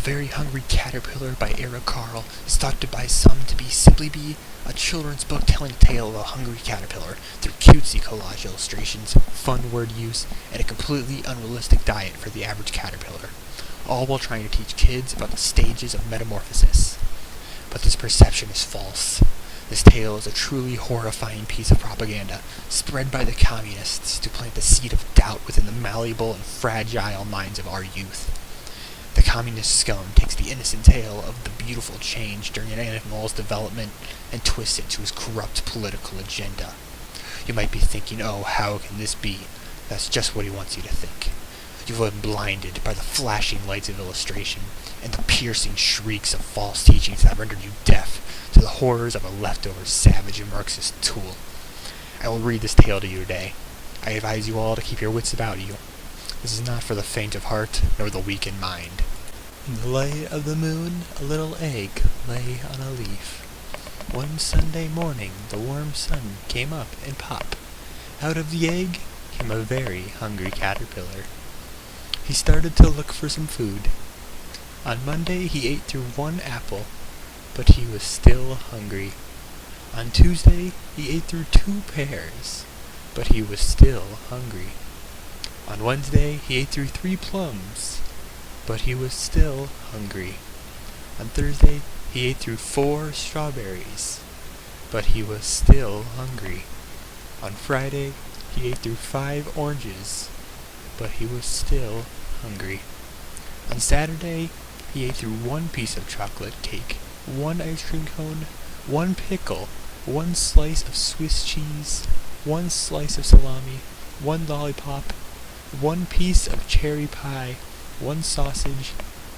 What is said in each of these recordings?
The Very Hungry Caterpillar by Eric Carle is thought to by some to be simply a children's book telling a tale of a hungry caterpillar through cutesy collage illustrations, fun word use, and a completely unrealistic diet for the average caterpillar, all while trying to teach kids about the stages of metamorphosis. But this perception is false. This tale is a truly horrifying piece of propaganda spread by the communists to plant the seed of doubt within the malleable and fragile minds of our youth. The communist scum takes the innocent tale of the beautiful change during an animal's development and twists it to his corrupt political agenda. You might be thinking, oh, how can this be? That's just what he wants you to think. You've been blinded by the flashing lights of illustration and the piercing shrieks of false teachings that have rendered you deaf to the horrors of a leftover savage and Marxist tool. I will read this tale to you today. I advise you all to keep your wits about you. This is not for the faint of heart, nor the weak in mind. In the light of the moon, a little egg lay on a leaf. One Sunday morning, the warm sun came up and pop. Out of the egg came a very hungry caterpillar. He started to look for some food. On Monday, he ate through one apple, but he was still hungry. On Tuesday, he ate through 2 pears, but he was still hungry. On Wednesday, he ate through 3 plums, but he was still hungry. On Thursday, he ate through 4 strawberries, but he was still hungry. On Friday, he ate through 5 oranges, but he was still hungry. On Saturday, he ate through 1 piece of chocolate cake, 1 ice cream cone, 1 pickle, 1 slice of Swiss cheese, 1 slice of salami, 1 lollipop, 1 piece of cherry pie, 1 sausage,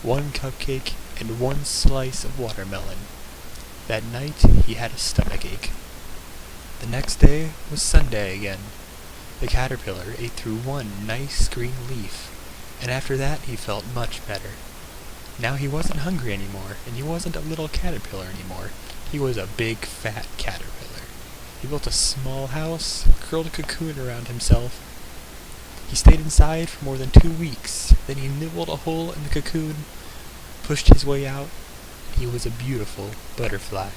1 cupcake, and 1 slice of watermelon. That night he had a stomach ache. The next day was Sunday again. The caterpillar ate through 1 nice green leaf, and after that he felt much better. Now he wasn't hungry anymore, and he wasn't a little caterpillar anymore. He was a big, fat caterpillar. He built a small house, curled a cocoon around himself. He stayed inside for more than 2 weeks. Then he nibbled a hole in the cocoon, pushed his way out. He was a beautiful butterfly.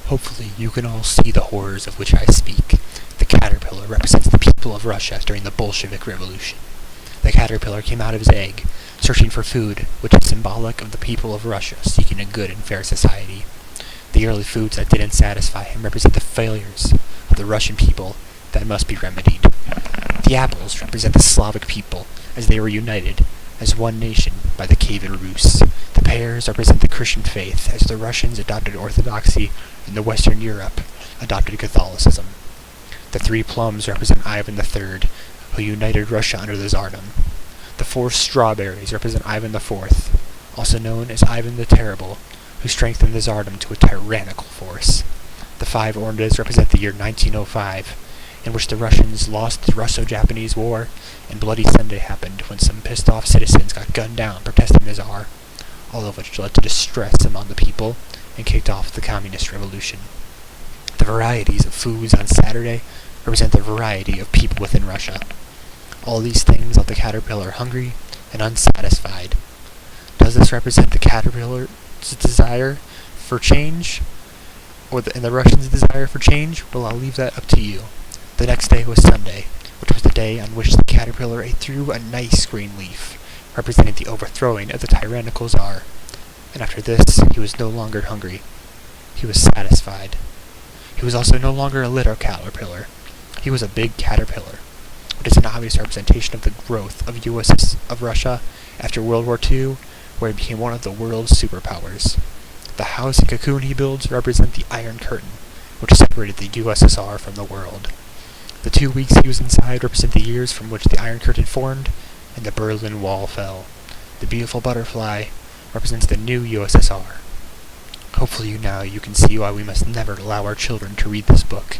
Hopefully you can all see the horrors of which I speak. The caterpillar represents the people of Russia during the Bolshevik Revolution. The caterpillar came out of his egg, searching for food, which is symbolic of the people of Russia seeking a good and fair society. The early foods that didn't satisfy him represent the failures of the Russian people that must be remedied. The apples represent the Slavic people, as they were united as one nation by the Kievan Rus. The pears represent the Christian faith, as the Russians adopted Orthodoxy and the Western Europe adopted Catholicism. The 3 plums represent Ivan III, who united Russia under the Tsardom. The 4 strawberries represent Ivan IV, also known as Ivan the Terrible, who strengthened the Tsardom to a tyrannical force. The 5 oranges represent the year 1905, in which the Russians lost the Russo-Japanese War, and Bloody Sunday happened when some pissed-off citizens got gunned down protesting the Tsar, all of which led to distress among the people and kicked off the Communist Revolution. The varieties of foods on Saturday represent the variety of people within Russia. All these things left the caterpillar hungry and unsatisfied. Does this represent the caterpillar's desire for change, and the Russians' desire for change? Well, I'll leave that up to you. The next day was Sunday, which was the day on which the caterpillar ate through a nice green leaf, representing the overthrowing of the tyrannical Tsar. And after this, he was no longer hungry. He was satisfied. He was also no longer a little caterpillar. He was a big caterpillar, which is an obvious representation of the growth of Russia after World War II, where it became one of the world's superpowers. The house and cocoon he builds represent the Iron Curtain, which separated the USSR from the world. The 2 weeks he was inside represent the years from which the Iron Curtain formed and the Berlin Wall fell. The beautiful butterfly represents the new USSR. Hopefully now you can see why we must never allow our children to read this book.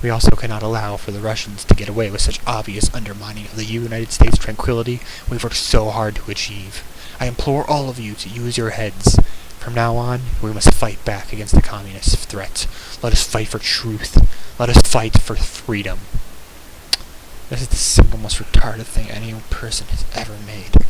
We also cannot allow for the Russians to get away with such obvious undermining of the United States tranquility we've worked so hard to achieve. I implore all of you to use your heads. From now on, we must fight back against the communist threat. Let us fight for truth. Let us fight for freedom. This is the single most retarded thing any person has ever made.